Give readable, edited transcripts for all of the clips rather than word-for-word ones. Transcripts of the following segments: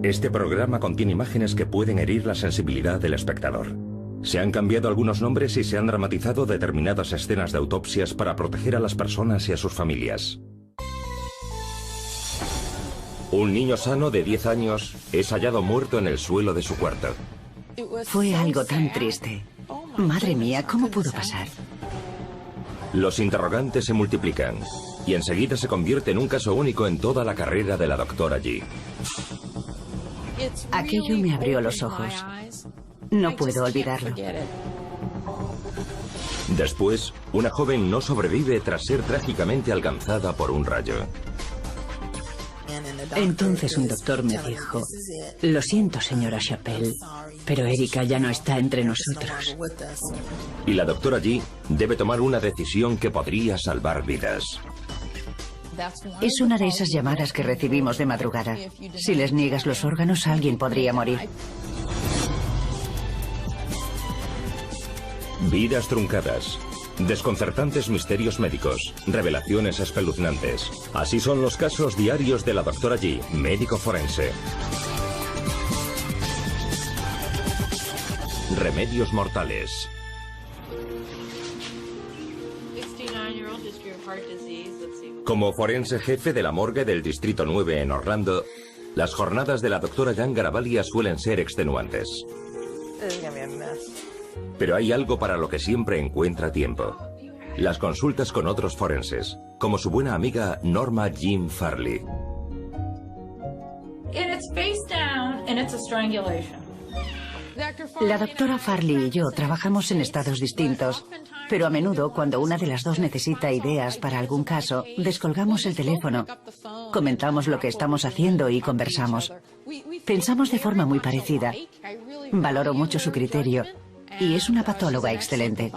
Este programa contiene imágenes que pueden herir la sensibilidad del espectador. Se han cambiado algunos nombres y se han dramatizado determinadas escenas de autopsias para proteger a las personas y a sus familias. Un niño sano de 10 años es hallado muerto en el suelo de su cuarto. Fue algo tan triste. Madre mía, ¿cómo pudo pasar? Los interrogantes se multiplican y enseguida se convierte en un caso único en toda la carrera de la doctora G. Aquello me abrió los ojos. No puedo olvidarlo. Después, una joven no sobrevive tras ser trágicamente alcanzada por un rayo. Entonces un doctor me dijo: lo siento, señora Chappell, pero Erika ya no está entre nosotros. Y la doctora G debe tomar una decisión que podría salvar vidas. Es una de esas llamadas que recibimos de madrugada. Si les niegas los órganos, alguien podría morir. Vidas truncadas. Desconcertantes misterios médicos, revelaciones espeluznantes. Así son los casos diarios de la doctora G, médico forense. Remedios mortales. Como forense jefe de la morgue del Distrito 9 en Orlando, las jornadas de la doctora Jan Garavalia suelen ser extenuantes. Pero hay algo para lo que siempre encuentra tiempo. Las consultas con otros forenses, como su buena amiga Norma Jean Farley. La doctora Farley y yo trabajamos en estados distintos, pero a menudo, cuando una de las dos necesita ideas para algún caso, descolgamos el teléfono, comentamos lo que estamos haciendo y conversamos. Pensamos de forma muy parecida. Valoro mucho su criterio y es una patóloga excelente.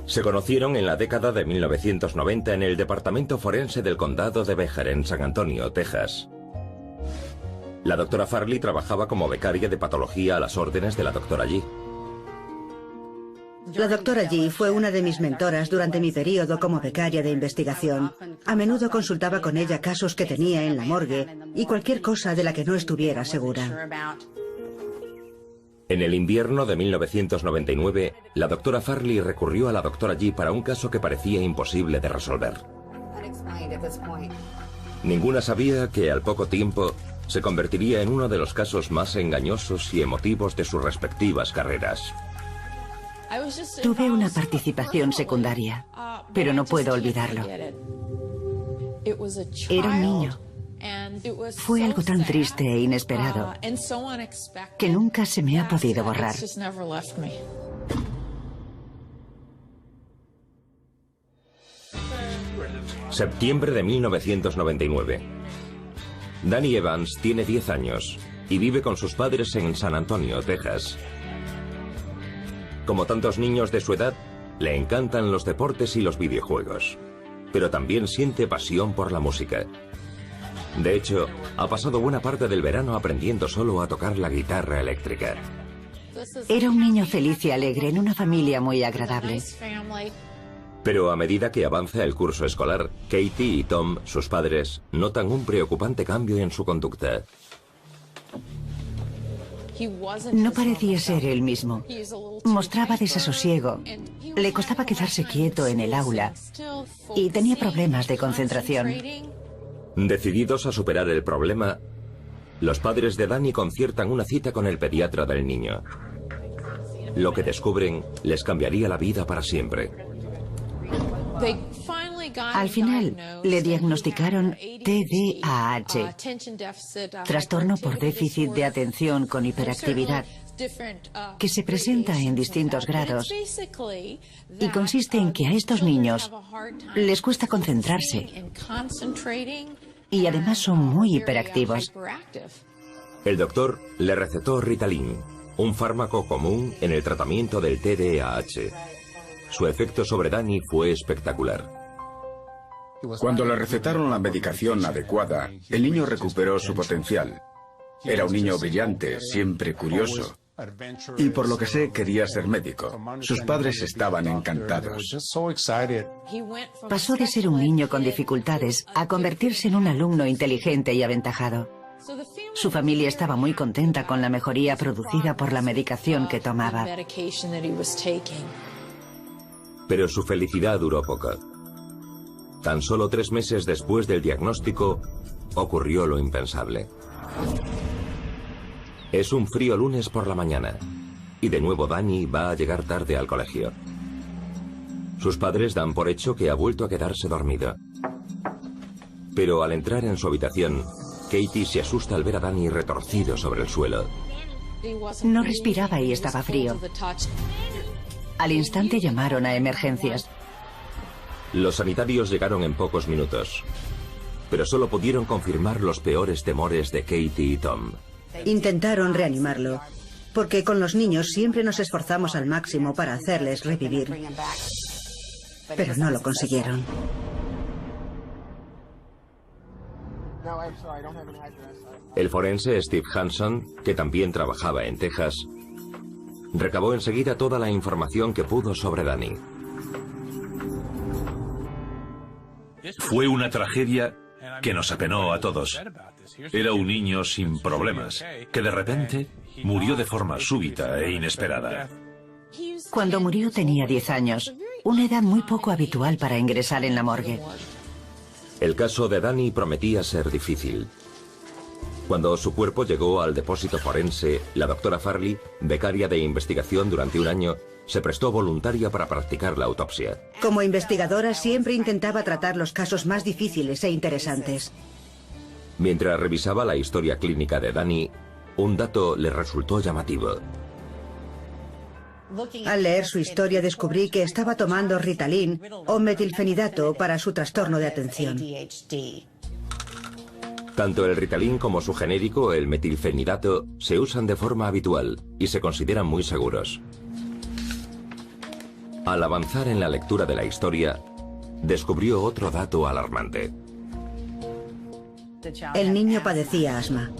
Se conocieron en la década de 1990 en el Departamento Forense del Condado de Becher, en San Antonio, Texas. La doctora Farley trabajaba como becaria de patología a las órdenes de la doctora G. La doctora G fue una de mis mentoras durante mi periodo como becaria de investigación. A menudo consultaba con ella casos que tenía en la morgue y cualquier cosa de la que no estuviera segura. En el invierno de 1999, la doctora Farley recurrió a la doctora G para un caso que parecía imposible de resolver. Ninguna sabía que al poco tiempo se convertiría en uno de los casos más engañosos y emotivos de sus respectivas carreras. Tuve una participación secundaria, pero no puedo olvidarlo. Era un niño. Fue algo tan triste e inesperado que nunca se me ha podido borrar. Septiembre de 1999. Danny Evans tiene 10 años y vive con sus padres en San Antonio, Texas. Como tantos niños de su edad, le encantan los deportes y los videojuegos, pero también siente pasión por la música. De hecho, ha pasado buena parte del verano aprendiendo solo a tocar la guitarra eléctrica. Era un niño feliz y alegre en una familia muy agradable. Pero a medida que avanza el curso escolar, Katie y Tom, sus padres, notan un preocupante cambio en su conducta. No parecía ser él mismo. Mostraba desasosiego. Le costaba quedarse quieto en el aula y tenía problemas de concentración. Decididos a superar el problema, los padres de Danny conciertan una cita con el pediatra del niño. Lo que descubren les cambiaría la vida para siempre. Al final le diagnosticaron TDAH, trastorno por déficit de atención con hiperactividad, que se presenta en distintos grados y consiste en que a estos niños les cuesta concentrarse y además son muy hiperactivos. El doctor le recetó Ritalin, un fármaco común en el tratamiento del TDAH. Su efecto sobre Danny fue espectacular. Cuando le recetaron la medicación adecuada, el niño recuperó su potencial. Era un niño brillante, siempre curioso. Y por lo que sé, quería ser médico. Sus padres estaban encantados. Pasó de ser un niño con dificultades a convertirse en un alumno inteligente y aventajado. Su familia estaba muy contenta con la mejoría producida por la medicación que tomaba. Pero su felicidad duró poco. Tan solo 3 meses después del diagnóstico, ocurrió lo impensable. Es un frío lunes por la mañana, y de nuevo Danny va a llegar tarde al colegio. Sus padres dan por hecho que ha vuelto a quedarse dormido. Pero al entrar en su habitación, Katie se asusta al ver a Danny retorcido sobre el suelo. No respiraba y estaba frío. Al instante llamaron a emergencias. Los sanitarios llegaron en pocos minutos, pero solo pudieron confirmar los peores temores de Katie y Tom. Intentaron reanimarlo, porque con los niños siempre nos esforzamos al máximo para hacerles revivir. Pero no lo consiguieron. El forense Steve Hanson, que también trabajaba en Texas, recabó enseguida toda la información que pudo sobre Danny. Fue una tragedia que nos apenó a todos. Era un niño sin problemas, que de repente murió de forma súbita e inesperada. Cuando murió tenía 10 años, una edad muy poco habitual para ingresar en la morgue. El caso de Danny prometía ser difícil. Cuando su cuerpo llegó al depósito forense, la doctora Farley, becaria de investigación durante un año, se prestó voluntaria para practicar la autopsia. Como investigadora siempre intentaba tratar los casos más difíciles e interesantes. Mientras revisaba la historia clínica de Danny, un dato le resultó llamativo. Al leer su historia descubrí que estaba tomando Ritalin o metilfenidato para su trastorno de atención. Tanto el Ritalin como su genérico, el metilfenidato, se usan de forma habitual y se consideran muy seguros. Al avanzar en la lectura de la historia, descubrió otro dato alarmante. El niño padecía asma.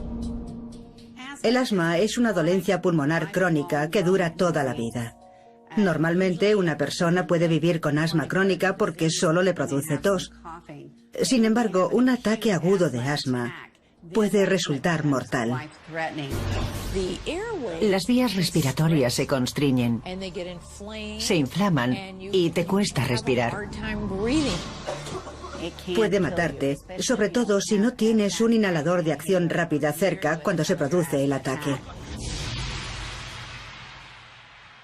El asma es una dolencia pulmonar crónica que dura toda la vida. Normalmente una persona puede vivir con asma crónica porque solo le produce tos. Sin embargo, un ataque agudo de asma puede resultar mortal. Las vías respiratorias se constriñen, se inflaman y te cuesta respirar. Puede matarte, sobre todo si no tienes un inhalador de acción rápida cerca cuando se produce el ataque.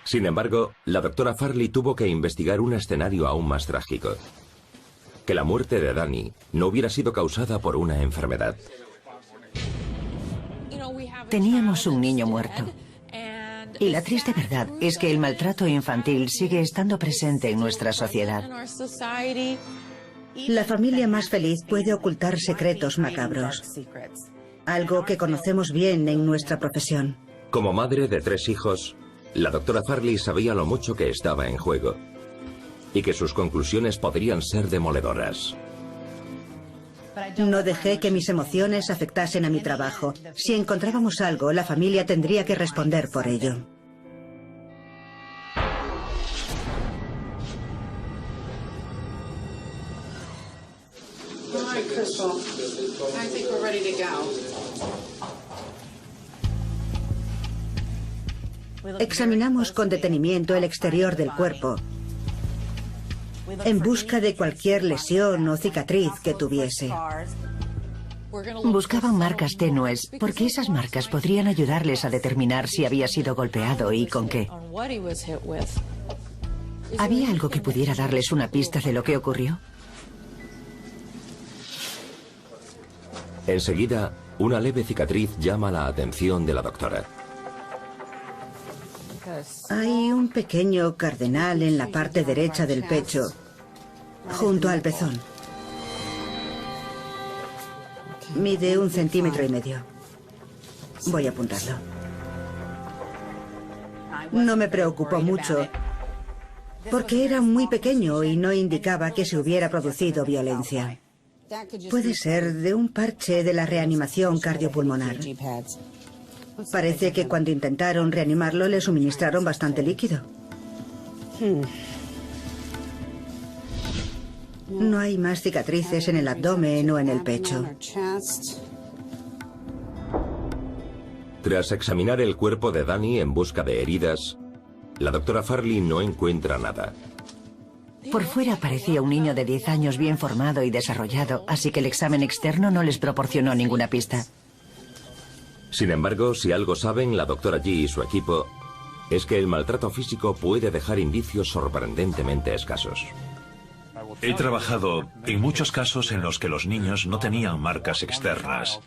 Sin embargo, la doctora Farley tuvo que investigar un escenario aún más trágico. Que la muerte de Danny no hubiera sido causada por una enfermedad. Teníamos un niño muerto. Y la triste verdad es que el maltrato infantil sigue estando presente en nuestra sociedad. La familia más feliz puede ocultar secretos macabros. Algo que conocemos bien en nuestra profesión. Como madre de 3 hijos, la doctora Farley sabía lo mucho que estaba en juego y que sus conclusiones podrían ser demoledoras. No dejé que mis emociones afectasen a mi trabajo. Si encontrábamos algo, la familia tendría que responder por ello. Examinamos con detenimiento el exterior del cuerpo, en busca de cualquier lesión o cicatriz que tuviese. Buscaban marcas tenues, porque esas marcas podrían ayudarles a determinar si había sido golpeado y con qué. ¿Había algo que pudiera darles una pista de lo que ocurrió? Enseguida, una leve cicatriz llama la atención de la doctora. Hay un pequeño cardenal en la parte derecha del pecho, junto al pezón. Mide 1,5 centímetros. Voy a apuntarlo. No me preocupó mucho, porque era muy pequeño y no indicaba que se hubiera producido violencia. Puede ser de un parche de la reanimación cardiopulmonar. Parece que cuando intentaron reanimarlo le suministraron bastante líquido. No hay más cicatrices en el abdomen o en el pecho. Tras examinar el cuerpo de Danny en busca de heridas, la doctora Farley no encuentra nada. Por fuera parecía un niño de 10 años bien formado y desarrollado, así que el examen externo no les proporcionó ninguna pista. Sin embargo, si algo saben la doctora G y su equipo, es que el maltrato físico puede dejar indicios sorprendentemente escasos. He trabajado en muchos casos en los que los niños no tenían marcas externas.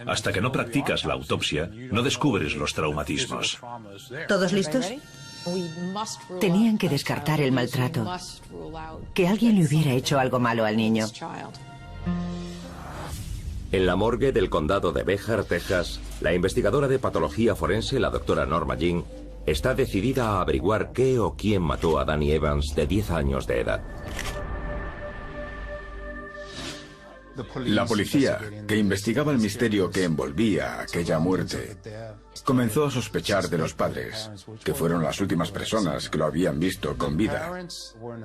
Hasta que no practicas la autopsia, no descubres los traumatismos. ¿Todos listos? Tenían que descartar el maltrato. Que alguien le hubiera hecho algo malo al niño. En la morgue del condado de Béjar, Texas, la investigadora de patología forense, la doctora Norma Jean, está decidida a averiguar qué o quién mató a Danny Evans, de 10 años de edad. La policía, que investigaba el misterio que envolvía aquella muerte, comenzó a sospechar de los padres, que fueron las últimas personas que lo habían visto con vida.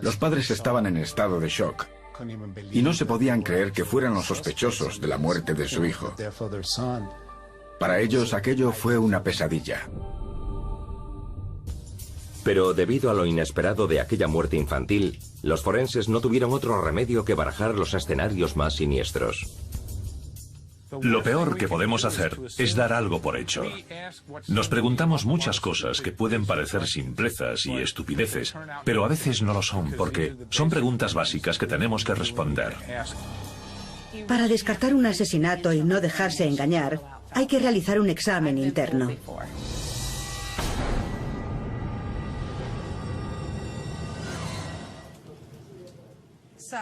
Los padres estaban en estado de shock y no se podían creer que fueran los sospechosos de la muerte de su hijo. Para ellos aquello fue una pesadilla. Pero debido a lo inesperado de aquella muerte infantil, los forenses no tuvieron otro remedio que barajar los escenarios más siniestros. Lo peor que podemos hacer es dar algo por hecho. Nos preguntamos muchas cosas que pueden parecer simplezas y estupideces, pero a veces no lo son porque son preguntas básicas que tenemos que responder. Para descartar un asesinato y no dejarse engañar, hay que realizar un examen interno.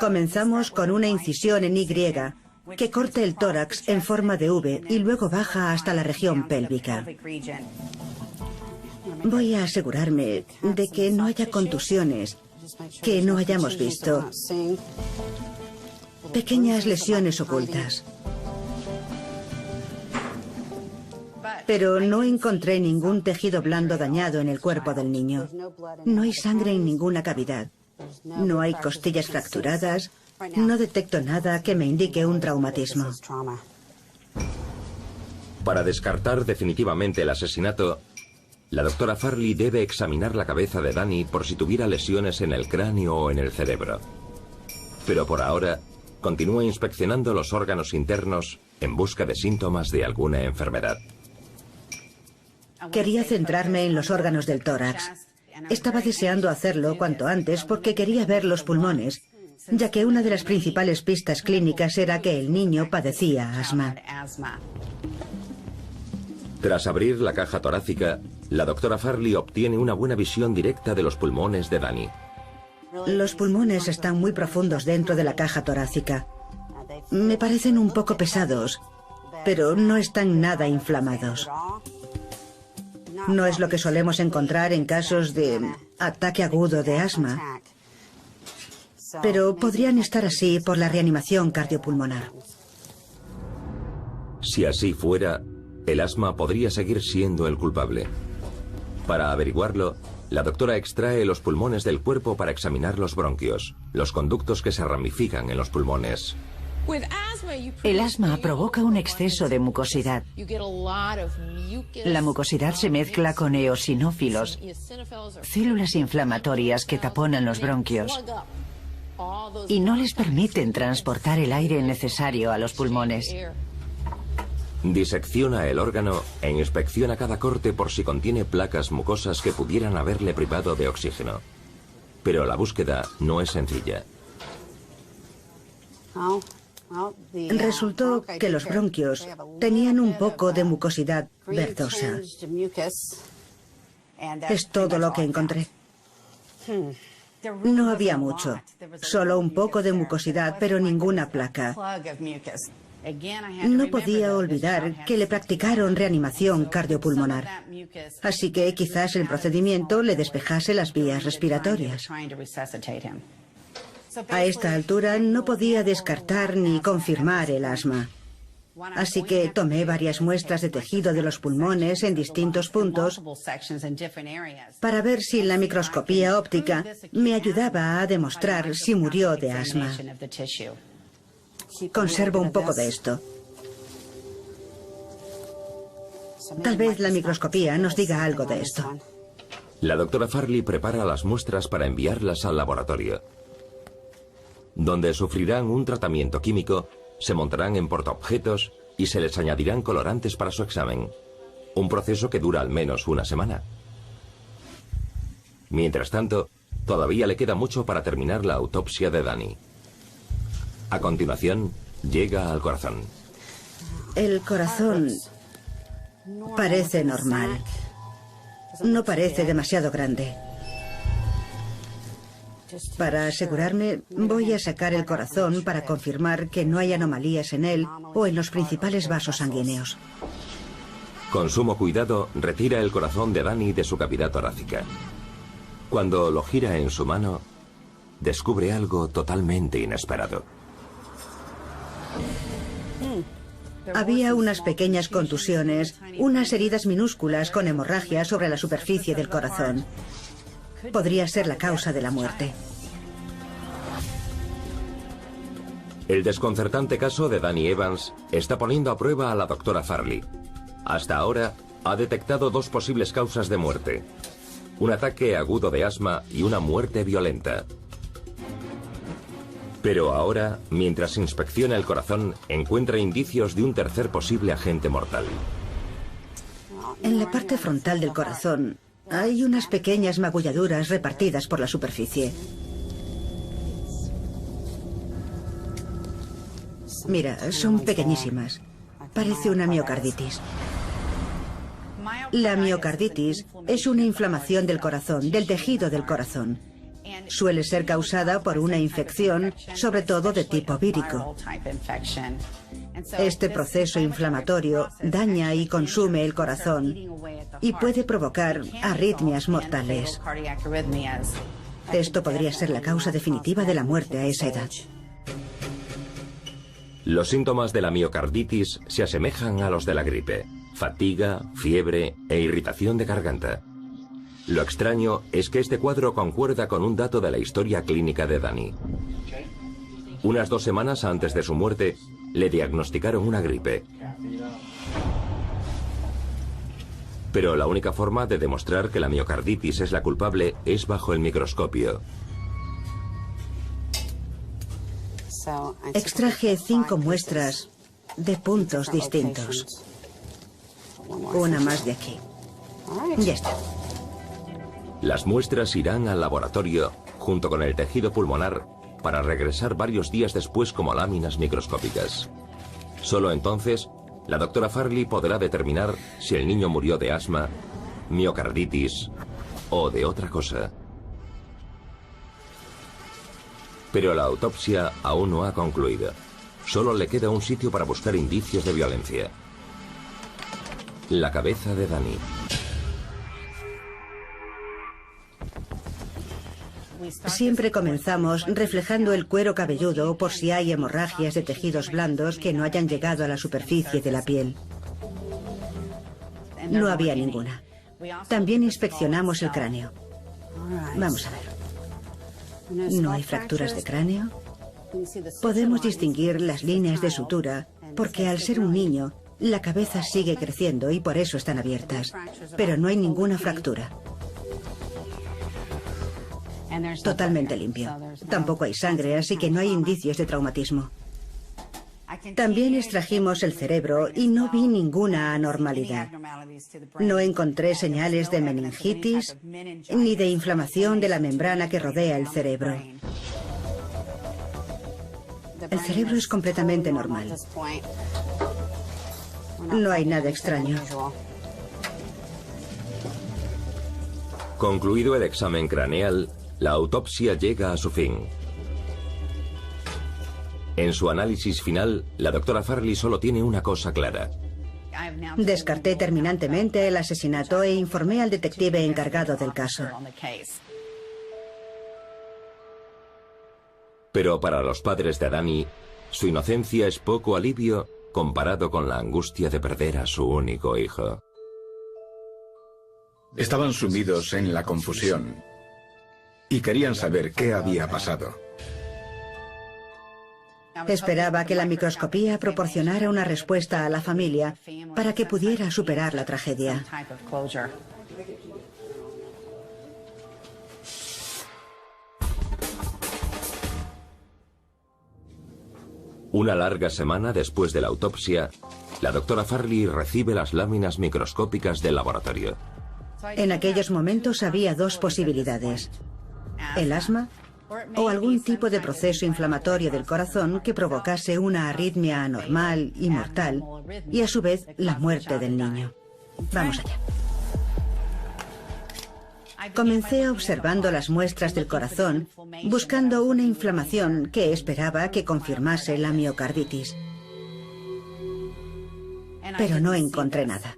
Comenzamos con una incisión en Y que corta el tórax en forma de V y luego baja hasta la región pélvica. Voy a asegurarme de que no haya contusiones, que no hayamos visto. Pequeñas lesiones ocultas. Pero no encontré ningún tejido blando dañado en el cuerpo del niño. No hay sangre en ninguna cavidad. No hay costillas fracturadas. No detecto nada que me indique un traumatismo. Para descartar definitivamente el asesinato, la doctora Farley debe examinar la cabeza de Danny por si tuviera lesiones en el cráneo o en el cerebro. Pero por ahora, continúa inspeccionando los órganos internos en busca de síntomas de alguna enfermedad. Quería centrarme en los órganos del tórax. Estaba deseando hacerlo cuanto antes porque quería ver los pulmones, ya que una de las principales pistas clínicas era que el niño padecía asma. Tras abrir la caja torácica, la doctora Farley obtiene una buena visión directa de los pulmones de Danny. Los pulmones están muy profundos dentro de la caja torácica. Me parecen un poco pesados, pero no están nada inflamados. No es lo que solemos encontrar en casos de ataque agudo de asma, pero podrían estar así por la reanimación cardiopulmonar. Si así fuera, el asma podría seguir siendo el culpable. Para averiguarlo, la doctora extrae los pulmones del cuerpo para examinar los bronquios, los conductos que se ramifican en los pulmones. El asma provoca un exceso de mucosidad. La mucosidad se mezcla con eosinófilos, células inflamatorias que taponan los bronquios y no les permiten transportar el aire necesario a los pulmones. Disecciona el órgano e inspecciona cada corte por si contiene placas mucosas que pudieran haberle privado de oxígeno. Pero la búsqueda no es sencilla. Resultó que los bronquios tenían un poco de mucosidad verdosa. Es todo lo que encontré. No había mucho, solo un poco de mucosidad, pero ninguna placa. No podía olvidar que le practicaron reanimación cardiopulmonar, así que quizás el procedimiento le despejase las vías respiratorias. A esta altura no podía descartar ni confirmar el asma. Así que tomé varias muestras de tejido de los pulmones en distintos puntos para ver si la microscopía óptica me ayudaba a demostrar si murió de asma. Conservo un poco de esto. Tal vez la microscopía nos diga algo de esto. La doctora Farley prepara las muestras para enviarlas al laboratorio, donde sufrirán un tratamiento químico, se montarán en portaobjetos y se les añadirán colorantes para su examen. Un proceso que dura al menos una semana. Mientras tanto, todavía le queda mucho para terminar la autopsia de Danny. A continuación, llega al corazón. El corazón parece normal. No parece demasiado grande. Para asegurarme, voy a sacar el corazón para confirmar que no hay anomalías en él o en los principales vasos sanguíneos. Con sumo cuidado, retira el corazón de Danny de su cavidad torácica. Cuando lo gira en su mano, descubre algo totalmente inesperado. Había unas pequeñas contusiones, unas heridas minúsculas con hemorragia sobre la superficie del corazón. Podría ser la causa de la muerte. El desconcertante caso de Danny Evans está poniendo a prueba a la doctora Farley. Hasta ahora, ha detectado dos posibles causas de muerte: un ataque agudo de asma y una muerte violenta. Pero ahora, mientras inspecciona el corazón, encuentra indicios de un tercer posible agente mortal. En la parte frontal del corazón hay unas pequeñas magulladuras repartidas por la superficie. Mira, son pequeñísimas. Parece una miocarditis. La miocarditis es una inflamación del corazón, del tejido del corazón. Suele ser causada por una infección, sobre todo de tipo vírico. Este proceso inflamatorio daña y consume el corazón y puede provocar arritmias mortales. Esto podría ser la causa definitiva de la muerte a esa edad. Los síntomas de la miocarditis se asemejan a los de la gripe: fatiga, fiebre e irritación de garganta. Lo extraño es que este cuadro concuerda con un dato de la historia clínica de Danny. Unas 2 semanas antes de su muerte, le diagnosticaron una gripe. Pero la única forma de demostrar que la miocarditis es la culpable es bajo el microscopio. Extraje 5 muestras de puntos distintos. Una más de aquí. Ya está. Las muestras irán al laboratorio junto con el tejido pulmonar para regresar varios días después como láminas microscópicas. Solo entonces, la doctora Farley podrá determinar si el niño murió de asma, miocarditis o de otra cosa. Pero la autopsia aún no ha concluido. Solo le queda un sitio para buscar indicios de violencia: la cabeza de Danny. Siempre comenzamos reflejando el cuero cabelludo por si hay hemorragias de tejidos blandos que no hayan llegado a la superficie de la piel. No había ninguna. También inspeccionamos el cráneo. Vamos a ver. No hay fracturas de cráneo. Podemos distinguir las líneas de sutura porque al ser un niño, la cabeza sigue creciendo y por eso están abiertas. Pero no hay ninguna fractura. Totalmente limpio. Tampoco hay sangre, así que no hay indicios de traumatismo. También extrajimos el cerebro y no vi ninguna anormalidad. No encontré señales de meningitis ni de inflamación de la membrana que rodea el cerebro. El cerebro es completamente normal. No hay nada extraño. Concluido el examen craneal, la autopsia llega a su fin. En su análisis final, la doctora Farley solo tiene una cosa clara. Descarté terminantemente el asesinato e informé al detective encargado del caso. Pero para los padres de Danny, su inocencia es poco alivio comparado con la angustia de perder a su único hijo. Estaban sumidos en la confusión y querían saber qué había pasado. Esperaba que la microscopía proporcionara una respuesta a la familia para que pudiera superar la tragedia. Una larga semana después de la autopsia, la doctora Farley recibe las láminas microscópicas del laboratorio. En aquellos momentos había dos posibilidades: el asma o algún tipo de proceso inflamatorio del corazón que provocase una arritmia anormal y mortal, y a su vez la muerte del niño. Vamos allá. Comencé observando las muestras del corazón, buscando una inflamación que esperaba que confirmase la miocarditis. Pero no encontré nada.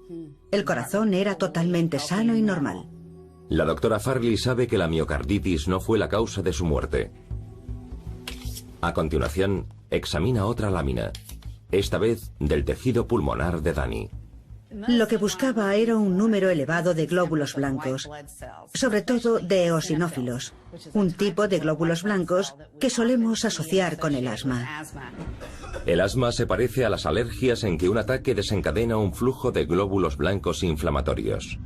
El corazón era totalmente sano y normal. La doctora Farley sabe que la miocarditis no fue la causa de su muerte. A continuación, examina otra lámina, esta vez del tejido pulmonar de Danny. Lo que buscaba era un número elevado de glóbulos blancos, sobre todo de eosinófilos, un tipo de glóbulos blancos que solemos asociar con el asma. El asma se parece a las alergias en que un ataque desencadena un flujo de glóbulos blancos inflamatorios.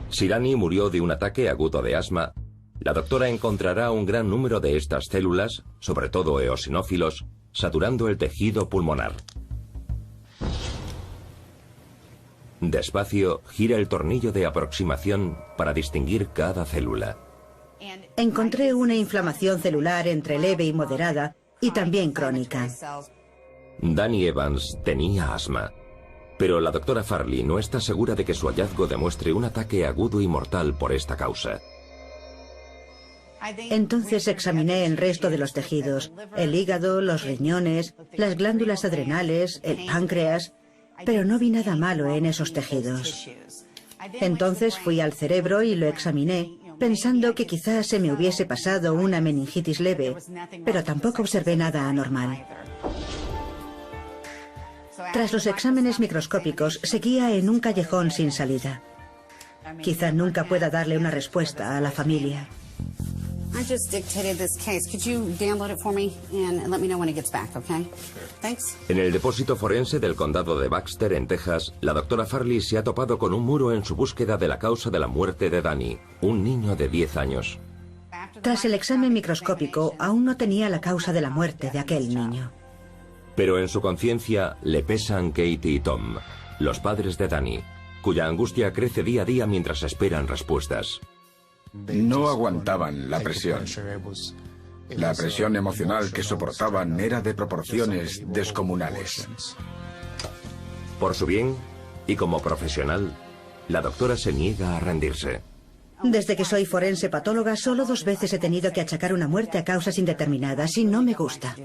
Si Danny murió de un ataque agudo de asma, la doctora encontrará un gran número de estas células, sobre todo eosinófilos, saturando el tejido pulmonar. Despacio, gira el tornillo de aproximación para distinguir cada célula. Encontré una inflamación celular entre leve y moderada y también crónica. Danny Evans tenía asma, pero la doctora Farley no está segura de que su hallazgo demuestre un ataque agudo y mortal por esta causa. Entonces examiné el resto de los tejidos, el hígado, los riñones, las glándulas adrenales, el páncreas, pero no vi nada malo en esos tejidos. Entonces fui al cerebro y lo examiné, pensando que quizás se me hubiese pasado una meningitis leve, pero tampoco observé nada anormal. Tras los exámenes microscópicos, seguía en un callejón sin salida. Quizá nunca pueda darle una respuesta a la familia. I just dictated this case. Could you download it for me and let me know when it gets back, okay? Thanks. En el depósito forense del condado de Baxter, en Texas, la doctora Farley se ha topado con un muro en su búsqueda de la causa de la muerte de Danny, un niño de 10 años. Tras el examen microscópico, aún no tenía la causa de la muerte de aquel niño. Pero en su conciencia le pesan Katie y Tom, los padres de Danny, cuya angustia crece día a día mientras esperan respuestas. No aguantaban la presión. La presión emocional que soportaban era de proporciones descomunales. Por su bien, y como profesional, la doctora se niega a rendirse. Desde que soy forense patóloga, solo 2 veces he tenido que achacar una muerte a causas indeterminadas y no me gusta.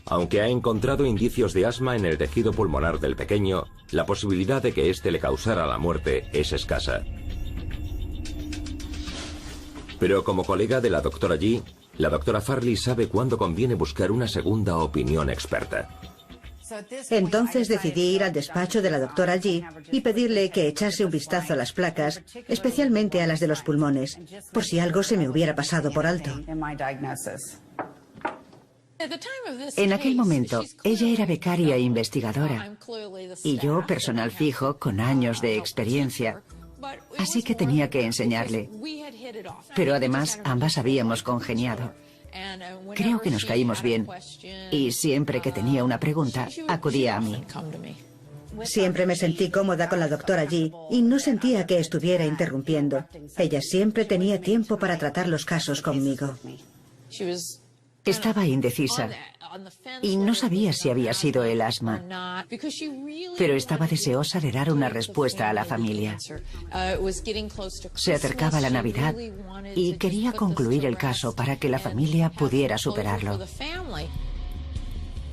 Aunque ha encontrado indicios de asma en el tejido pulmonar del pequeño, la posibilidad de que éste le causara la muerte es escasa. Pero como colega de la doctora G, la doctora Farley sabe cuándo conviene buscar una segunda opinión experta. Entonces decidí ir al despacho de la doctora G y pedirle que echase un vistazo a las placas, especialmente a las de los pulmones, por si algo se me hubiera pasado por alto. En aquel momento, ella era becaria e investigadora, y yo personal fijo con años de experiencia. Así que tenía que enseñarle. Pero además, ambas habíamos congeniado. Creo que nos caímos bien. Y siempre que tenía una pregunta, acudía a mí. Siempre me sentí cómoda con la doctora G y no sentía que estuviera interrumpiendo. Ella siempre tenía tiempo para tratar los casos conmigo. Estaba indecisa y no sabía si había sido el asma, pero estaba deseosa de dar una respuesta a la familia. Se acercaba la Navidad y quería concluir el caso para que la familia pudiera superarlo.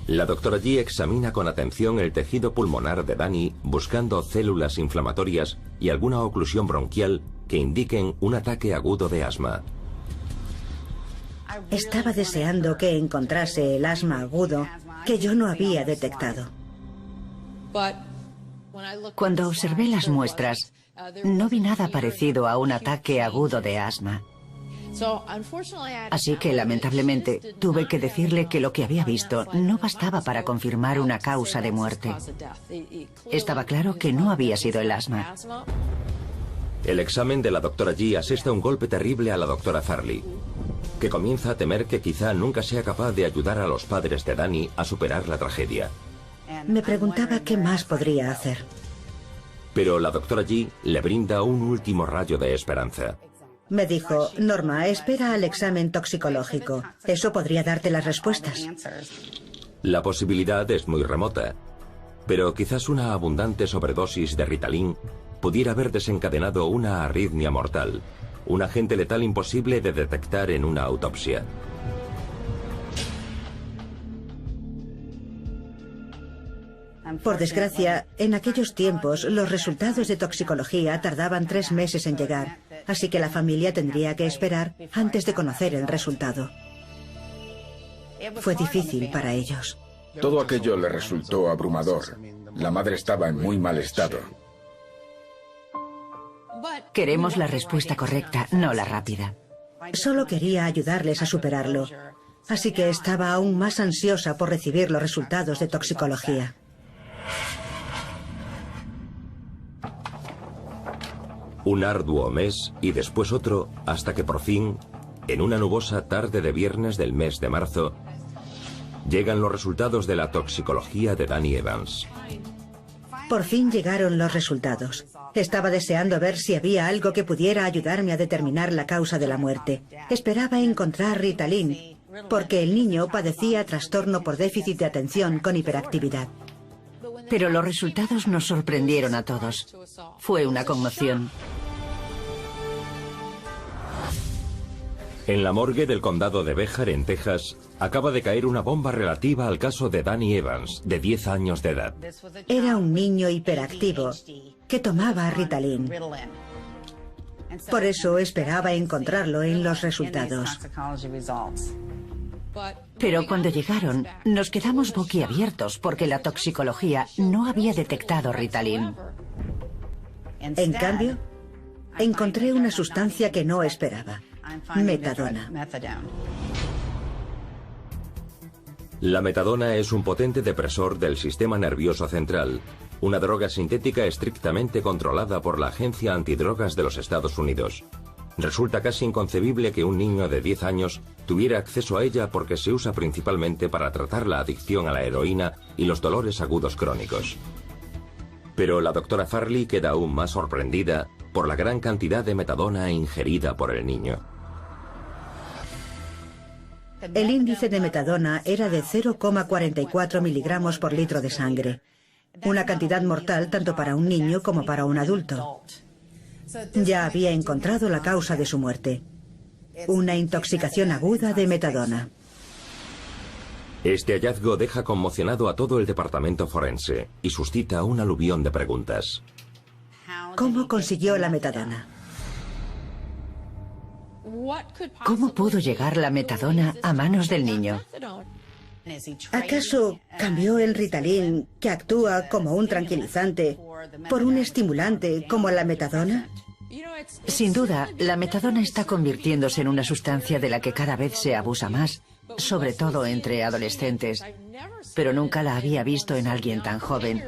La doctora G examina con atención el tejido pulmonar de Danny, buscando células inflamatorias y alguna oclusión bronquial que indiquen un ataque agudo de asma. Estaba deseando que encontrase el asma agudo que yo no había detectado. Cuando observé las muestras, no vi nada parecido a un ataque agudo de asma. Así que, lamentablemente, tuve que decirle que lo que había visto no bastaba para confirmar una causa de muerte. Estaba claro que no había sido el asma. El examen de la doctora G asesta un golpe terrible a la doctora Farley, que comienza a temer que quizá nunca sea capaz de ayudar a los padres de Danny a superar la tragedia. Me preguntaba qué más podría hacer. Pero la doctora G le brinda un último rayo de esperanza. Me dijo, Norma, espera al examen toxicológico. Eso podría darte las respuestas. La posibilidad es muy remota, pero quizás una abundante sobredosis de Ritalin pudiera haber desencadenado una arritmia mortal, un agente letal imposible de detectar en una autopsia. Por desgracia, en aquellos tiempos los resultados de toxicología tardaban 3 meses en llegar, así que la familia tendría que esperar antes de conocer el resultado. Fue difícil para ellos. Todo aquello le resultó abrumador. La madre estaba en muy mal estado. Queremos la respuesta correcta, no la rápida. Solo quería ayudarles a superarlo, así que estaba aún más ansiosa por recibir los resultados de toxicología. Un arduo mes y después otro, hasta que por fin, en una nubosa tarde de viernes del mes de marzo, llegan los resultados de la toxicología de Danny Evans. Por fin llegaron los resultados. Estaba deseando ver si había algo que pudiera ayudarme a determinar la causa de la muerte. Esperaba encontrar Ritalin, porque el niño padecía trastorno por déficit de atención con hiperactividad. Pero los resultados nos sorprendieron a todos. Fue una conmoción. En la morgue del condado de Béjar, en Texas, acaba de caer una bomba relativa al caso de Danny Evans, de 10 años de edad. Era un niño hiperactivo que tomaba Ritalin. Por eso esperaba encontrarlo en los resultados. Pero cuando llegaron, nos quedamos boquiabiertos porque la toxicología no había detectado Ritalin. En cambio, encontré una sustancia que no esperaba: metadona. La metadona es un potente depresor del sistema nervioso central, una droga sintética estrictamente controlada por la Agencia Antidrogas de los Estados Unidos. Resulta casi inconcebible que un niño de 10 años tuviera acceso a ella porque se usa principalmente para tratar la adicción a la heroína y los dolores agudos crónicos. Pero la doctora Farley queda aún más sorprendida por la gran cantidad de metadona ingerida por el niño. El índice de metadona era de 0,44 miligramos por litro de sangre, una cantidad mortal tanto para un niño como para un adulto. Ya había encontrado la causa de su muerte: una intoxicación aguda de metadona. Este hallazgo deja conmocionado a todo el departamento forense y suscita un aluvión de preguntas. ¿Cómo consiguió la metadona? ¿Cómo pudo llegar la metadona a manos del niño? ¿Acaso cambió el Ritalin, que actúa como un tranquilizante, por un estimulante como la metadona? Sin duda, la metadona está convirtiéndose en una sustancia de la que cada vez se abusa más, sobre todo entre adolescentes. Pero nunca la había visto en alguien tan joven.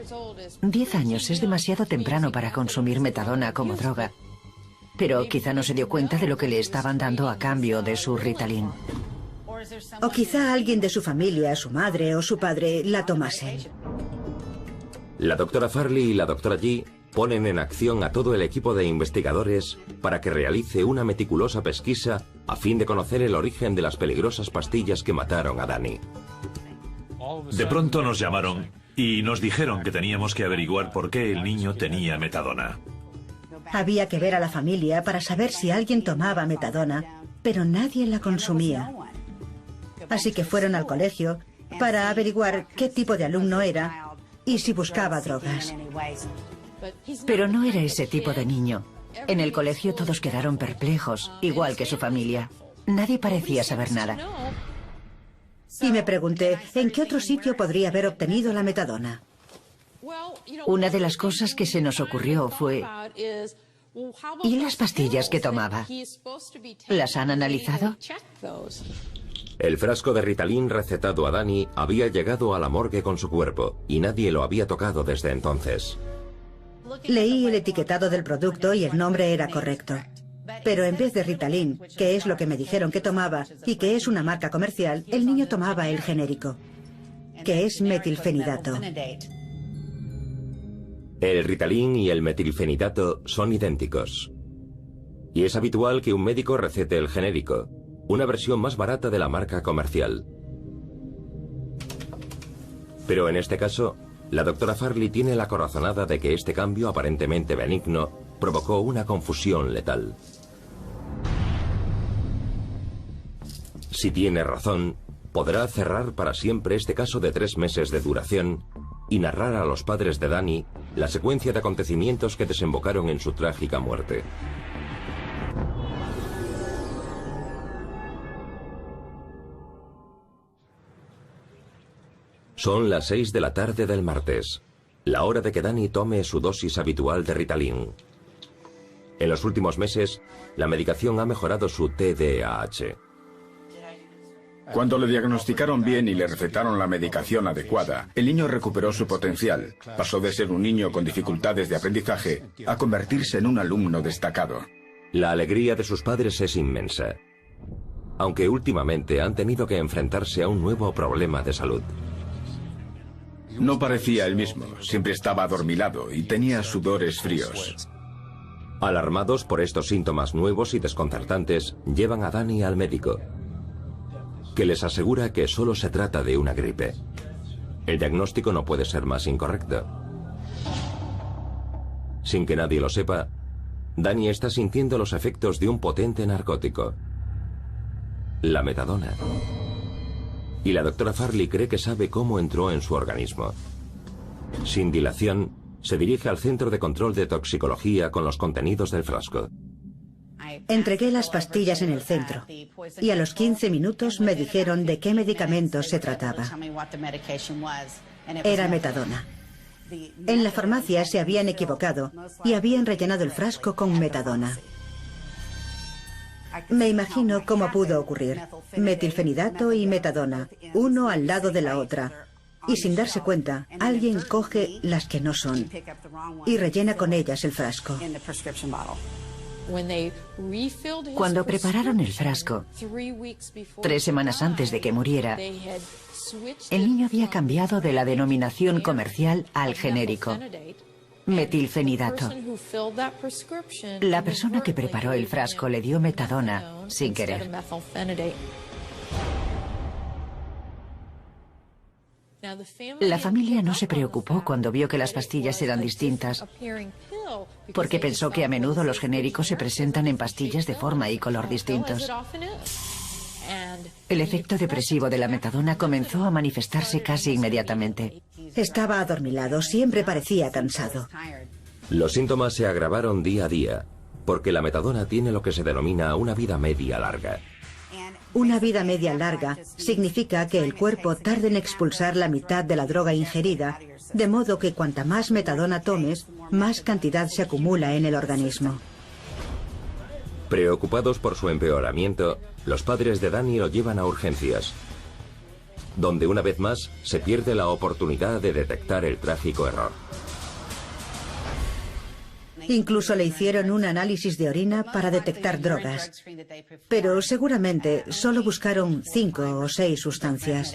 10 años es demasiado temprano para consumir metadona como droga. Pero quizá no se dio cuenta de lo que le estaban dando a cambio de su Ritalin. O quizá alguien de su familia, su madre o su padre, la tomasen. La doctora Farley y la doctora G ponen en acción a todo el equipo de investigadores para que realice una meticulosa pesquisa a fin de conocer el origen de las peligrosas pastillas que mataron a Danny. De pronto nos llamaron y nos dijeron que teníamos que averiguar por qué el niño tenía metadona. Había que ver a la familia para saber si alguien tomaba metadona, pero nadie la consumía. Así que fueron al colegio para averiguar qué tipo de alumno era y si buscaba drogas. Pero no era ese tipo de niño. En el colegio todos quedaron perplejos, igual que su familia. Nadie parecía saber nada. Y me pregunté, ¿en qué otro sitio podría haber obtenido la metadona? Una de las cosas que se nos ocurrió fue: ¿Y las pastillas que tomaba? ¿Las han analizado? El frasco de Ritalin recetado a Danny había llegado a la morgue con su cuerpo y nadie lo había tocado desde entonces. Leí el etiquetado del producto y el nombre era correcto. Pero en vez de Ritalin, que es lo que me dijeron que tomaba y que es una marca comercial, el niño tomaba el genérico, que es metilfenidato. El Ritalin y el metilfenidato son idénticos. Y es habitual que un médico recete el genérico, una versión más barata de la marca comercial. Pero en este caso, la doctora Farley tiene la corazonada de que este cambio aparentemente benigno provocó una confusión letal. Si tiene razón, podrá cerrar para siempre este caso de 3 meses de duración y narrar a los padres de Danny la secuencia de acontecimientos que desembocaron en su trágica muerte. Son las 6 de la tarde del martes, la hora de que Danny tome su dosis habitual de Ritalin. En los últimos meses, la medicación ha mejorado su TDAH. Cuando le diagnosticaron bien y le recetaron la medicación adecuada, el niño recuperó su potencial. Pasó de ser un niño con dificultades de aprendizaje a convertirse en un alumno destacado. La alegría de sus padres es inmensa, aunque últimamente han tenido que enfrentarse a un nuevo problema de salud. No parecía el mismo, siempre estaba adormilado y tenía sudores fríos. Alarmados por estos síntomas nuevos y desconcertantes, llevan a Danny al médico, que les asegura que solo se trata de una gripe. El diagnóstico no puede ser más incorrecto. Sin que nadie lo sepa, Danny está sintiendo los efectos de un potente narcótico, la metadona. Y la doctora Farley cree que sabe cómo entró en su organismo. Sin dilación, se dirige al Centro de Control de Toxicología con los contenidos del frasco. Entregué las pastillas en el centro y a los 15 minutos me dijeron de qué medicamento se trataba. Era metadona. En la farmacia se habían equivocado y habían rellenado el frasco con metadona. Me imagino cómo pudo ocurrir. Metilfenidato y metadona, uno al lado de la otra. Y sin darse cuenta, alguien coge las que no son y rellena con ellas el frasco. Cuando prepararon el frasco, 3 semanas antes de que muriera, el niño había cambiado de la denominación comercial al genérico, metilfenidato. La persona que preparó el frasco le dio metadona sin querer. La familia no se preocupó cuando vio que las pastillas eran distintas, porque pensó que a menudo los genéricos se presentan en pastillas de forma y color distintos. El efecto depresivo de la metadona comenzó a manifestarse casi inmediatamente. Estaba adormilado, siempre parecía cansado. Los síntomas se agravaron día a día, porque la metadona tiene lo que se denomina una vida media larga. Una vida media larga significa que el cuerpo tarda en expulsar la mitad de la droga ingerida, de modo que cuanta más metadona tomes, más cantidad se acumula en el organismo. Preocupados por su empeoramiento, los padres de Danny lo llevan a urgencias, donde una vez más se pierde la oportunidad de detectar el trágico error. Incluso le hicieron un análisis de orina para detectar drogas, pero seguramente solo buscaron 5 o 6 sustancias.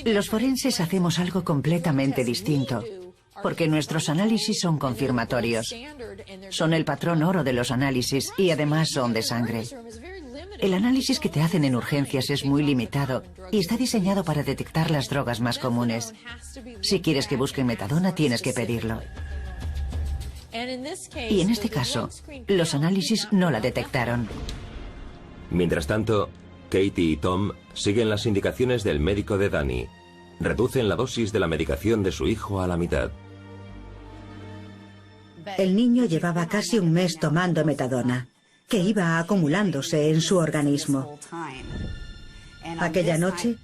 Los forenses hacemos algo completamente distinto, porque nuestros análisis son confirmatorios. Son el patrón oro de los análisis y además son de sangre. El análisis que te hacen en urgencias es muy limitado y está diseñado para detectar las drogas más comunes. Si quieres que busquen metadona, tienes que pedirlo. Y en este caso, los análisis no la detectaron. Mientras tanto, Katie y Tom siguen las indicaciones del médico de Danny. Reducen la dosis de la medicación de su hijo a la mitad. El niño llevaba casi un mes tomando metadona, que iba acumulándose en su organismo. Aquella noche,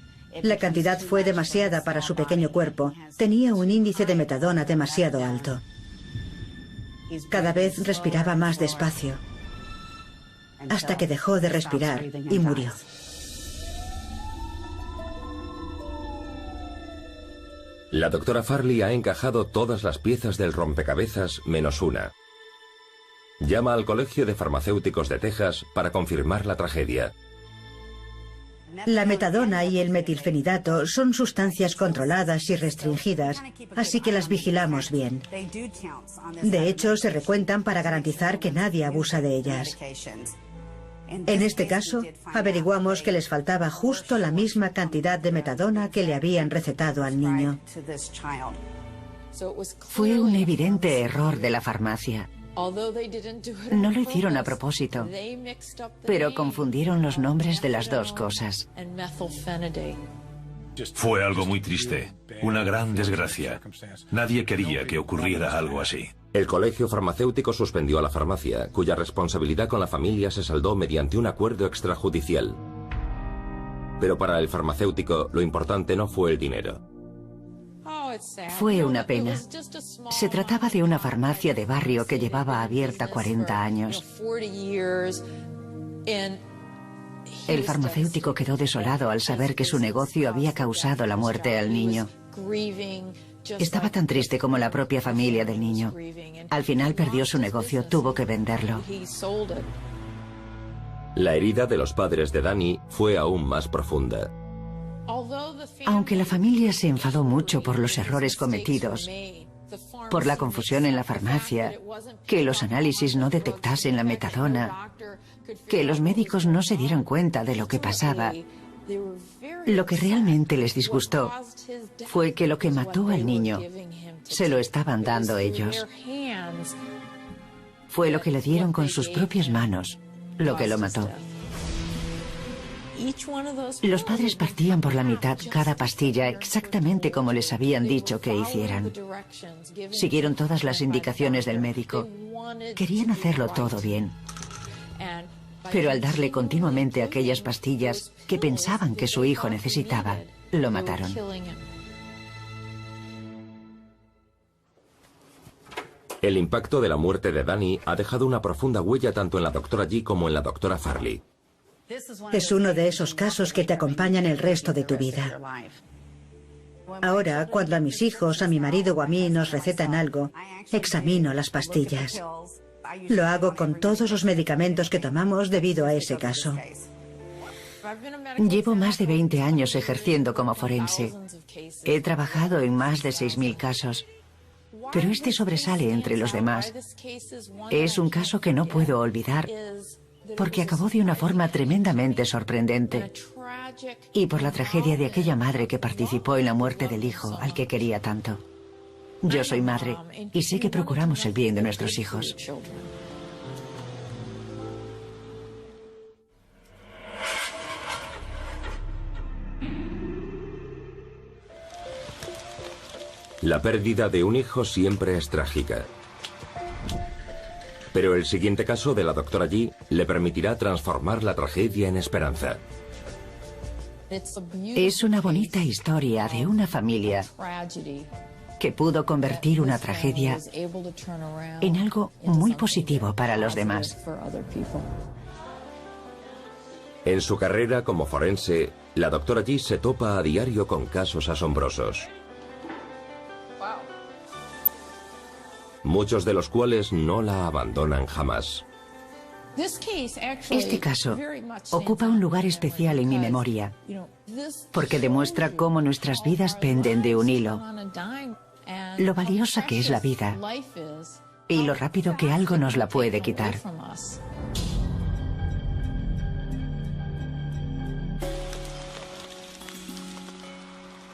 la cantidad fue demasiada para su pequeño cuerpo. Tenía un índice de metadona demasiado alto. Cada vez respiraba más despacio, hasta que dejó de respirar y murió. La doctora Farley ha encajado todas las piezas del rompecabezas menos una. Llama al Colegio de Farmacéuticos de Texas para confirmar la tragedia. La metadona y el metilfenidato son sustancias controladas y restringidas, así que las vigilamos bien. De hecho, se recuentan para garantizar que nadie abusa de ellas. En este caso, averiguamos que les faltaba justo la misma cantidad de metadona que le habían recetado al niño. Fue un evidente error de la farmacia. No lo hicieron a propósito, pero confundieron los nombres de las dos cosas. Fue algo muy triste, una gran desgracia. Nadie quería que ocurriera algo así. El colegio farmacéutico suspendió a la farmacia, cuya responsabilidad con la familia se saldó mediante un acuerdo extrajudicial. Pero para el farmacéutico lo importante no fue el dinero. Fue una pena. Se trataba de una farmacia de barrio que llevaba abierta 40 años. El farmacéutico quedó desolado al saber que su negocio había causado la muerte al niño. Estaba tan triste como la propia familia del niño. Al final perdió su negocio, tuvo que venderlo. La herida de los padres de Danny fue aún más profunda. Aunque la familia se enfadó mucho por los errores cometidos, por la confusión en la farmacia, que los análisis no detectasen la metadona, que los médicos no se dieran cuenta de lo que pasaba, lo que realmente les disgustó fue que lo que mató al niño se lo estaban dando ellos. Fue lo que le dieron con sus propias manos lo que lo mató. Los padres partían por la mitad cada pastilla exactamente como les habían dicho que hicieran. Siguieron todas las indicaciones del médico. Querían hacerlo todo bien. Pero al darle continuamente aquellas pastillas que pensaban que su hijo necesitaba, lo mataron. El impacto de la muerte de Danny ha dejado una profunda huella tanto en la doctora G como en la doctora Farley. Es uno de esos casos que te acompañan el resto de tu vida. Ahora, cuando a mis hijos, a mi marido o a mí nos recetan algo, examino las pastillas. Lo hago con todos los medicamentos que tomamos debido a ese caso. Llevo más de 20 años ejerciendo como forense. He trabajado en más de 6.000 casos. Pero este sobresale entre los demás. Es un caso que no puedo olvidar porque acabó de una forma tremendamente sorprendente y por la tragedia de aquella madre que participó en la muerte del hijo al que quería tanto. Yo soy madre y sé que procuramos el bien de nuestros hijos. La pérdida de un hijo siempre es trágica. Pero el siguiente caso de la doctora G le permitirá transformar la tragedia en esperanza. Es una bonita historia de una familia que pudo convertir una tragedia en algo muy positivo para los demás. En su carrera como forense, la doctora G se topa a diario con casos asombrosos. Muchos de los cuales no la abandonan jamás. Este caso ocupa un lugar especial en mi memoria, porque demuestra cómo nuestras vidas penden de un hilo, lo valiosa que es la vida y lo rápido que algo nos la puede quitar.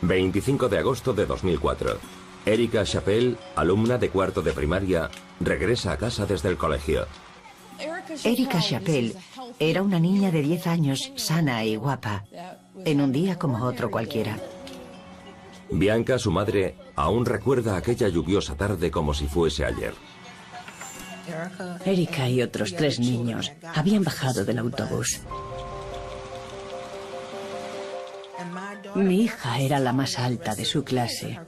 ...25 de agosto de 2004... Erika Chappell, alumna de cuarto de primaria, regresa a casa desde el colegio. Erika Chappell era una niña de 10 años, sana y guapa, en un día como otro cualquiera. Bianca, su madre, aún recuerda aquella lluviosa tarde como si fuese ayer. Erika y otros 3 niños habían bajado del autobús. Mi hija era la más alta de su clase.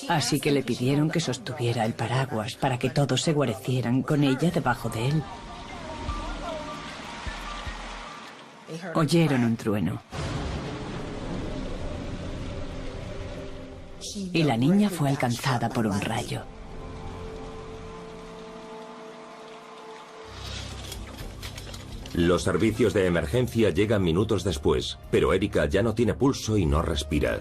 Así que le pidieron que sostuviera el paraguas para que todos se guarecieran con ella debajo de él. Oyeron un trueno. Y la niña fue alcanzada por un rayo. Los servicios de emergencia llegan minutos después, pero Erika ya no tiene pulso y no respira.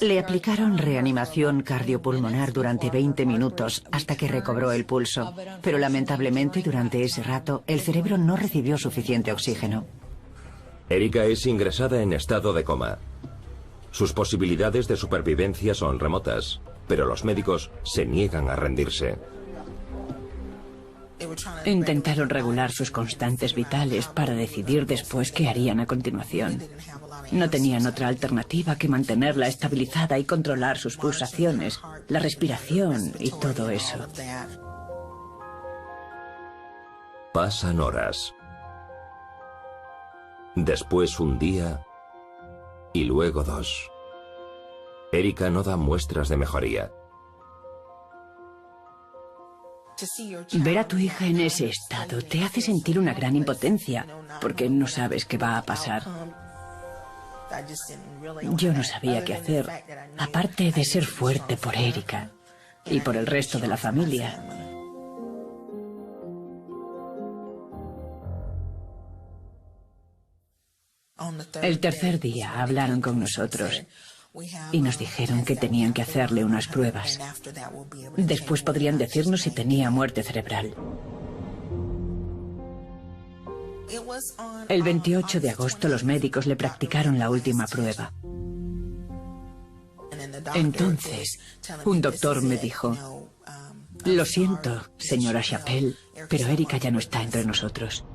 Le aplicaron reanimación cardiopulmonar durante 20 minutos hasta que recobró el pulso, pero lamentablemente durante ese rato el cerebro no recibió suficiente oxígeno. Erika es ingresada en estado de coma. Sus posibilidades de supervivencia son remotas, pero los médicos se niegan a rendirse. Intentaron regular sus constantes vitales para decidir después qué harían a continuación. No tenían otra alternativa que mantenerla estabilizada y controlar sus pulsaciones, la respiración y todo eso. Pasan horas. Después un día y luego 2. Erika no da muestras de mejoría. Ver a tu hija en ese estado te hace sentir una gran impotencia, porque no sabes qué va a pasar. Yo no sabía qué hacer, aparte de ser fuerte por Erika y por el resto de la familia. El tercer día hablaron con nosotros y nos dijeron que tenían que hacerle unas pruebas. Después podrían decirnos si tenía muerte cerebral. El 28 de agosto los médicos le practicaron la última prueba. Entonces, un doctor me dijo: lo siento, señora Chappell, pero Erika ya no está entre nosotros.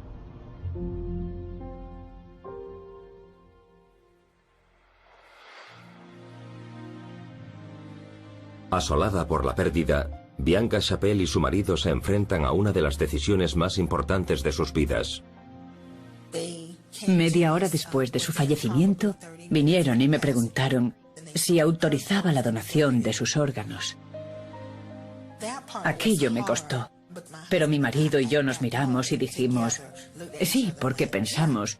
Asolada por la pérdida, Bianca Chappell y su marido se enfrentan a una de las decisiones más importantes de sus vidas. Media hora después de su fallecimiento, vinieron y me preguntaron si autorizaba la donación de sus órganos. Aquello me costó, pero mi marido y yo nos miramos y dijimos sí, porque pensamos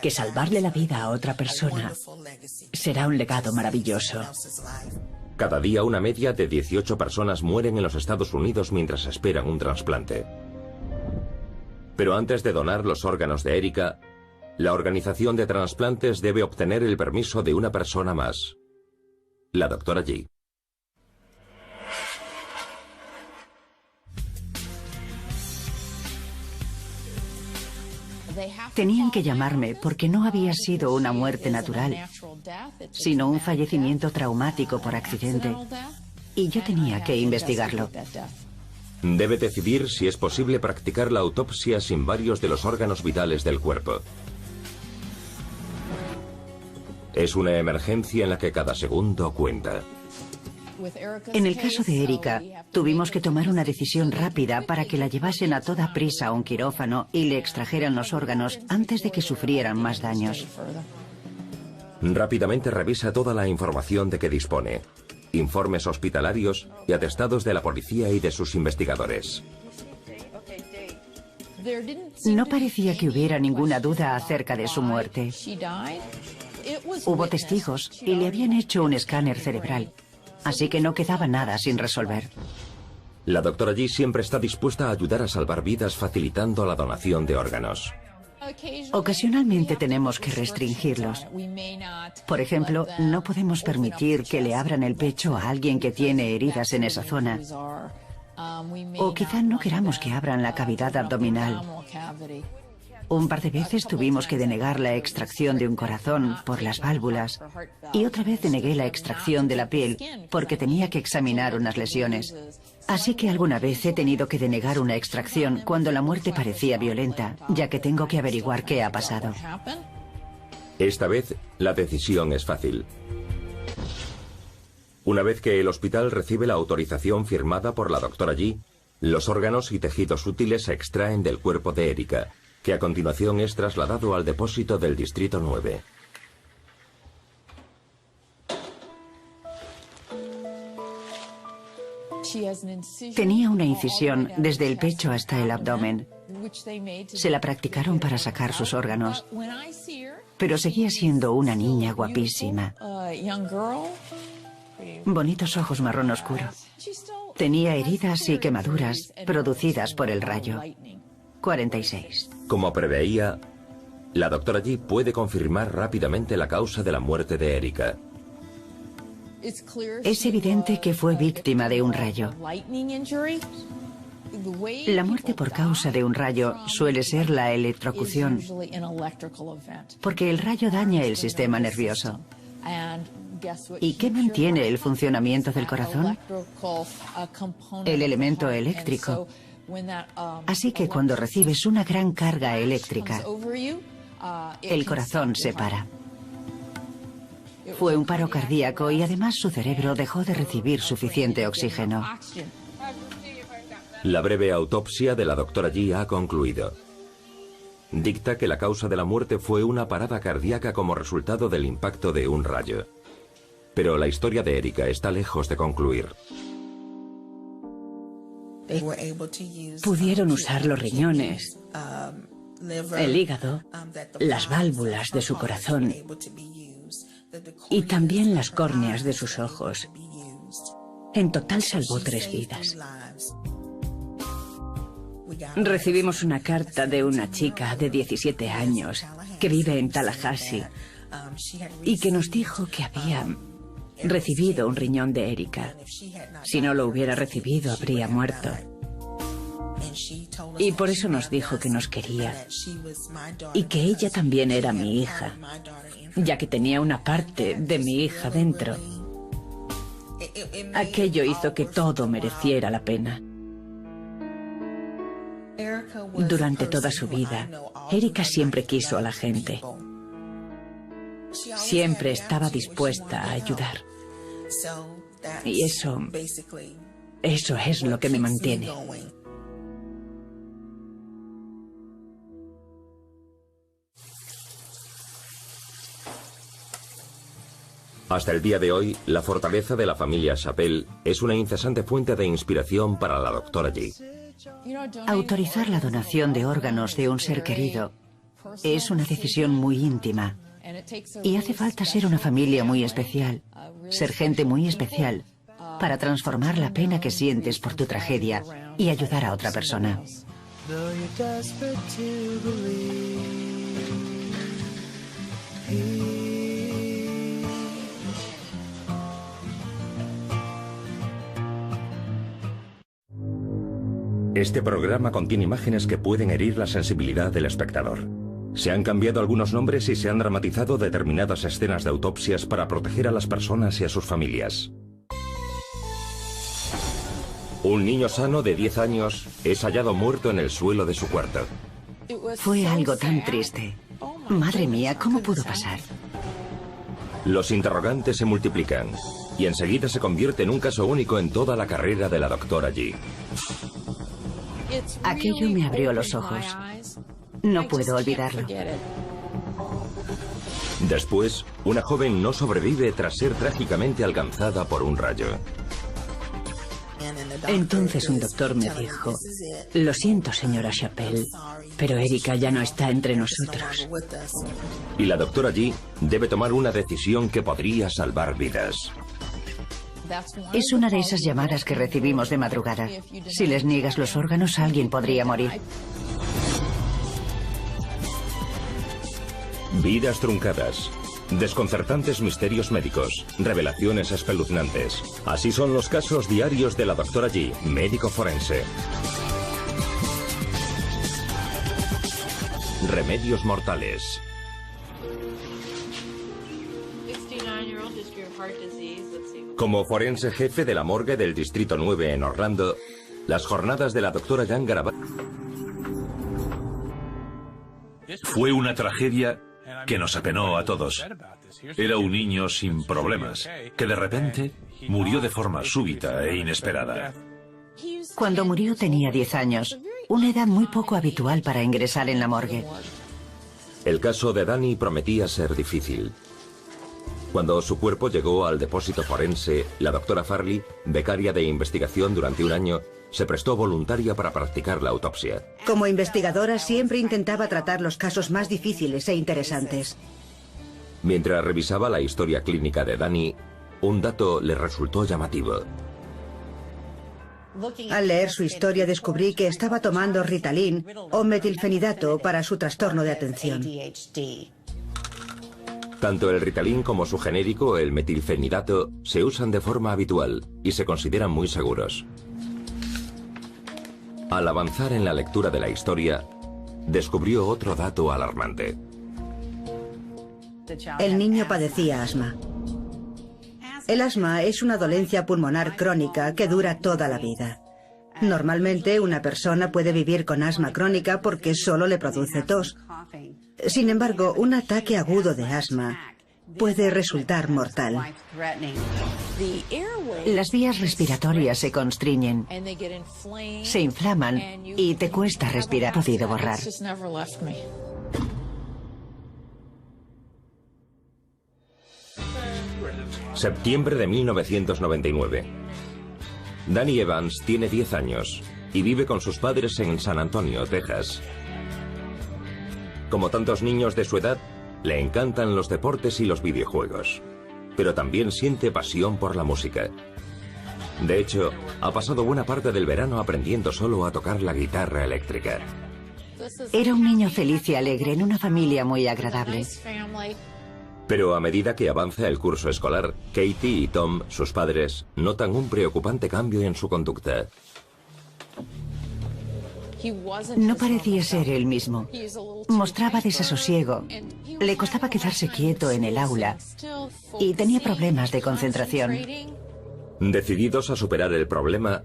que salvarle la vida a otra persona será un legado maravilloso. Cada día una media de 18 personas mueren en los Estados Unidos mientras esperan un trasplante. Pero antes de donar los órganos de Erika, la organización de trasplantes debe obtener el permiso de una persona más. La doctora G. Tenían que llamarme porque no había sido una muerte natural, sino un fallecimiento traumático por accidente. Y yo tenía que investigarlo. Debe decidir si es posible practicar la autopsia sin varios de los órganos vitales del cuerpo. Es una emergencia en la que cada segundo cuenta. En el caso de Erika, tuvimos que tomar una decisión rápida para que la llevasen a toda prisa a un quirófano y le extrajeran los órganos antes de que sufrieran más daños. Rápidamente revisa toda la información de que dispone, informes hospitalarios y atestados de la policía y de sus investigadores. No parecía que hubiera ninguna duda acerca de su muerte. Hubo testigos y le habían hecho un escáner cerebral, así que no quedaba nada sin resolver. La doctora G siempre está dispuesta a ayudar a salvar vidas facilitando la donación de órganos. Ocasionalmente tenemos que restringirlos. Por ejemplo, no podemos permitir que le abran el pecho a alguien que tiene heridas en esa zona. O quizá no queramos que abran la cavidad abdominal. Un par de veces tuvimos que denegar la extracción de un corazón por las válvulas y otra vez denegué la extracción de la piel porque tenía que examinar unas lesiones. Así que alguna vez he tenido que denegar una extracción cuando la muerte parecía violenta, ya que tengo que averiguar qué ha pasado. Esta vez, la decisión es fácil. Una vez que el hospital recibe la autorización firmada por la doctora G, los órganos y tejidos útiles se extraen del cuerpo de Erika, que a continuación es trasladado al depósito del Distrito 9. Tenía una incisión desde el pecho hasta el abdomen. Se la practicaron para sacar sus órganos, pero seguía siendo una niña guapísima. Bonitos ojos marrón oscuro. Tenía heridas y quemaduras producidas por el rayo. 46. Como preveía, la doctora Yi puede confirmar rápidamente la causa de la muerte de Erika. Es evidente que fue víctima de un rayo. La muerte por causa de un rayo suele ser la electrocución, porque el rayo daña el sistema nervioso. ¿Y qué mantiene el funcionamiento del corazón? El elemento eléctrico. Así que cuando recibes una gran carga eléctrica, el corazón se para. Fue un paro cardíaco y además su cerebro dejó de recibir suficiente oxígeno. La breve autopsia de la doctora Yi ha concluido. Dicta que la causa de la muerte fue una parada cardíaca como resultado del impacto de un rayo. Pero la historia de Erika está lejos de concluir. Pudieron usar los riñones, el hígado, las válvulas de su corazón y también las córneas de sus ojos. En total salvó 3 vidas. Recibimos una carta de una chica de 17 años que vive en Tallahassee y que nos dijo que había recibido un riñón de Erika. Si no lo hubiera recibido, habría muerto. Y por eso nos dijo que nos quería y que ella también era mi hija, ya que tenía una parte de mi hija dentro. Aquello hizo que todo mereciera la pena. Durante toda su vida, Erika siempre quiso a la gente. Siempre estaba dispuesta a ayudar. Y eso es lo que me mantiene. Hasta el día de hoy, la fortaleza de la familia Chappell es una incesante fuente de inspiración para la doctora Yi. Autorizar la donación de órganos de un ser querido es una decisión muy íntima. Y hace falta ser una familia muy especial, ser gente muy especial, para transformar la pena que sientes por tu tragedia y ayudar a otra persona. Este programa contiene imágenes que pueden herir la sensibilidad del espectador. Se han cambiado algunos nombres y se han dramatizado determinadas escenas de autopsias para proteger a las personas y a sus familias. Un niño sano de 10 años es hallado muerto en el suelo de su cuarto. Fue algo tan triste. Madre mía, ¿cómo pudo pasar? Los interrogantes se multiplican y enseguida se convierte en un caso único en toda la carrera de la doctora Yi. Aquello me abrió los ojos. No puedo olvidarlo. Después, una joven no sobrevive tras ser trágicamente alcanzada por un rayo. Entonces un doctor me dijo: lo siento, señora Chappell, pero Erika ya no está entre nosotros. Y la doctora Yi debe tomar una decisión que podría salvar vidas. Es una de esas llamadas que recibimos de madrugada. Si les niegas los órganos, alguien podría morir. Vidas truncadas, desconcertantes misterios médicos, revelaciones espeluznantes. Así son los casos diarios de la doctora Yi, médico forense. Remedios mortales. Como forense jefe de la morgue del Distrito 9 en Orlando, las jornadas de la doctora Jan Garabal. Fue una tragedia que nos apenó a todos. Era un niño sin problemas, que de repente murió de forma súbita e inesperada. Cuando murió tenía 10 años, una edad muy poco habitual para ingresar en la morgue. El caso de Danny prometía ser difícil. Cuando su cuerpo llegó al depósito forense, la doctora Farley, becaria de investigación durante un año, se prestó voluntaria para practicar la autopsia. Como investigadora siempre intentaba tratar los casos más difíciles e interesantes. Mientras revisaba la historia clínica de Danny, un dato le resultó llamativo. Al leer su historia descubrí que estaba tomando Ritalin o metilfenidato para su trastorno de atención. Tanto el Ritalin como su genérico, el metilfenidato, se usan de forma habitual y se consideran muy seguros. Al avanzar en la lectura de la historia, descubrió otro dato alarmante. El niño padecía asma. El asma es una dolencia pulmonar crónica que dura toda la vida. Normalmente una persona puede vivir con asma crónica porque solo le produce tos. Sin embargo, un ataque agudo de asma puede resultar mortal. Las vías respiratorias se constriñen, se inflaman y te cuesta respirar. No he podido borrar. Septiembre de 1999. Danny Evans tiene 10 años y vive con sus padres en San Antonio, Texas. Como tantos niños de su edad, le encantan los deportes y los videojuegos, pero también siente pasión por la música. De hecho, ha pasado buena parte del verano aprendiendo solo a tocar la guitarra eléctrica. Era un niño feliz y alegre en una familia muy agradable. Pero a medida que avanza el curso escolar, Katie y Tom, sus padres, notan un preocupante cambio en su conducta. No parecía ser él mismo. Mostraba desasosiego. Le costaba quedarse quieto en el aula y tenía problemas de concentración. Decididos a superar el problema,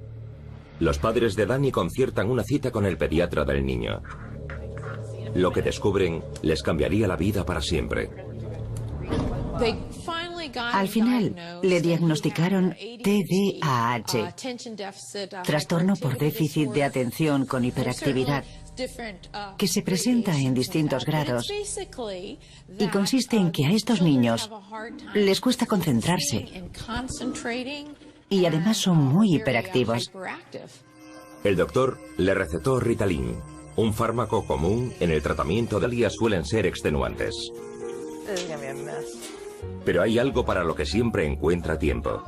los padres de Danny conciertan una cita con el pediatra del niño. Lo que descubren les cambiaría la vida para siempre. Al final le diagnosticaron TDAH, trastorno por déficit de atención con hiperactividad, que se presenta en distintos grados y consiste en que a estos niños les cuesta concentrarse y además son muy hiperactivos. El doctor le recetó Ritalin, un fármaco común en el tratamiento de días suelen ser extenuantes. Pero hay algo para lo que siempre encuentra tiempo: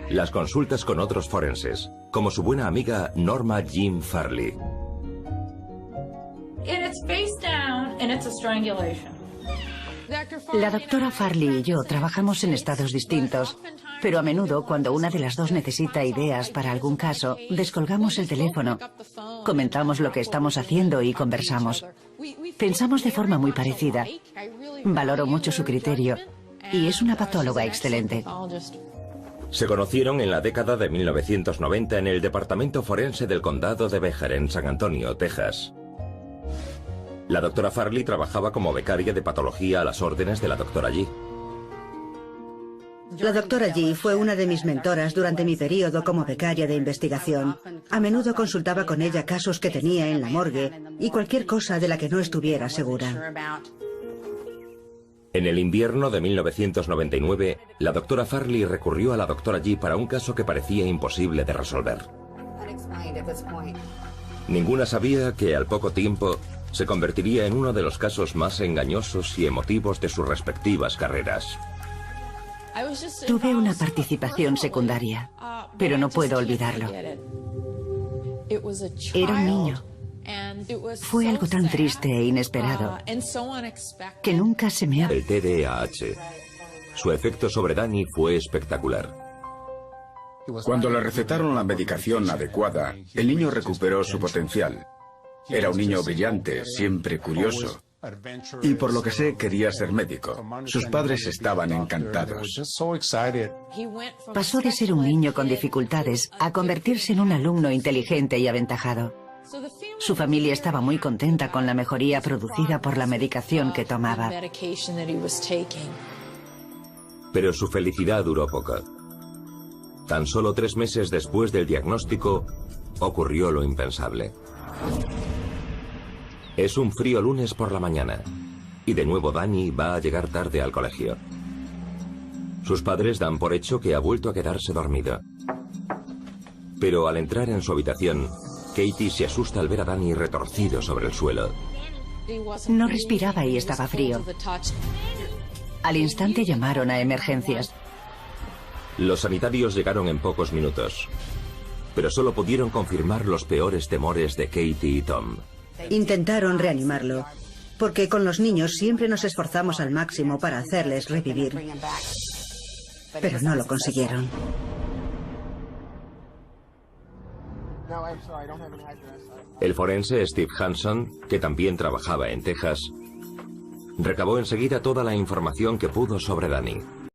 las consultas con otros forenses, como su buena amiga Norma Jean Farley. La doctora Farley y yo trabajamos en estados distintos, pero a menudo, cuando una de las dos necesita ideas para algún caso, descolgamos el teléfono, comentamos lo que estamos haciendo y conversamos. Pensamos de forma muy parecida. Valoro mucho su criterio y es una patóloga excelente. Se conocieron en la década de 1990 en el Departamento Forense del Condado de Becher, en San Antonio, Texas. La doctora Farley trabajaba como becaria de patología a las órdenes de la doctora G. La doctora G fue una de mis mentoras durante mi periodo como becaria de investigación. A menudo consultaba con ella casos que tenía en la morgue y cualquier cosa de la que no estuviera segura. En el invierno de 1999, la doctora Farley recurrió a la doctora G para un caso que parecía imposible de resolver. Ninguna sabía que al poco tiempo se convertiría en uno de los casos más engañosos y emotivos de sus respectivas carreras. Tuve una participación secundaria, pero no puedo olvidarlo. Era un niño. Fue algo tan triste e inesperado que nunca se me ha... El TDAH. Su efecto sobre Danny fue espectacular. Cuando le recetaron la medicación adecuada, el niño recuperó su potencial. Era un niño brillante, siempre curioso. Y por lo que sé, quería ser médico. Sus padres estaban encantados. Pasó de ser un niño con dificultades a convertirse en un alumno inteligente y aventajado. Su familia estaba muy contenta con la mejoría producida por la medicación que tomaba. Pero su felicidad duró poco. Tan solo 3 meses después del diagnóstico, ocurrió lo impensable. Es un frío lunes por la mañana, y de nuevo Danny va a llegar tarde al colegio. Sus padres dan por hecho que ha vuelto a quedarse dormido. Pero al entrar en su habitación, Katie se asusta al ver a Danny retorcido sobre el suelo. No respiraba y estaba frío. Al instante llamaron a emergencias. Los sanitarios llegaron en pocos minutos, pero solo pudieron confirmar los peores temores de Katie y Tom. Intentaron reanimarlo, porque con los niños siempre nos esforzamos al máximo para hacerles revivir. Pero no lo consiguieron. El forense Steve Hanson, que también trabajaba en Texas, recabó enseguida toda la información que pudo sobre Danny.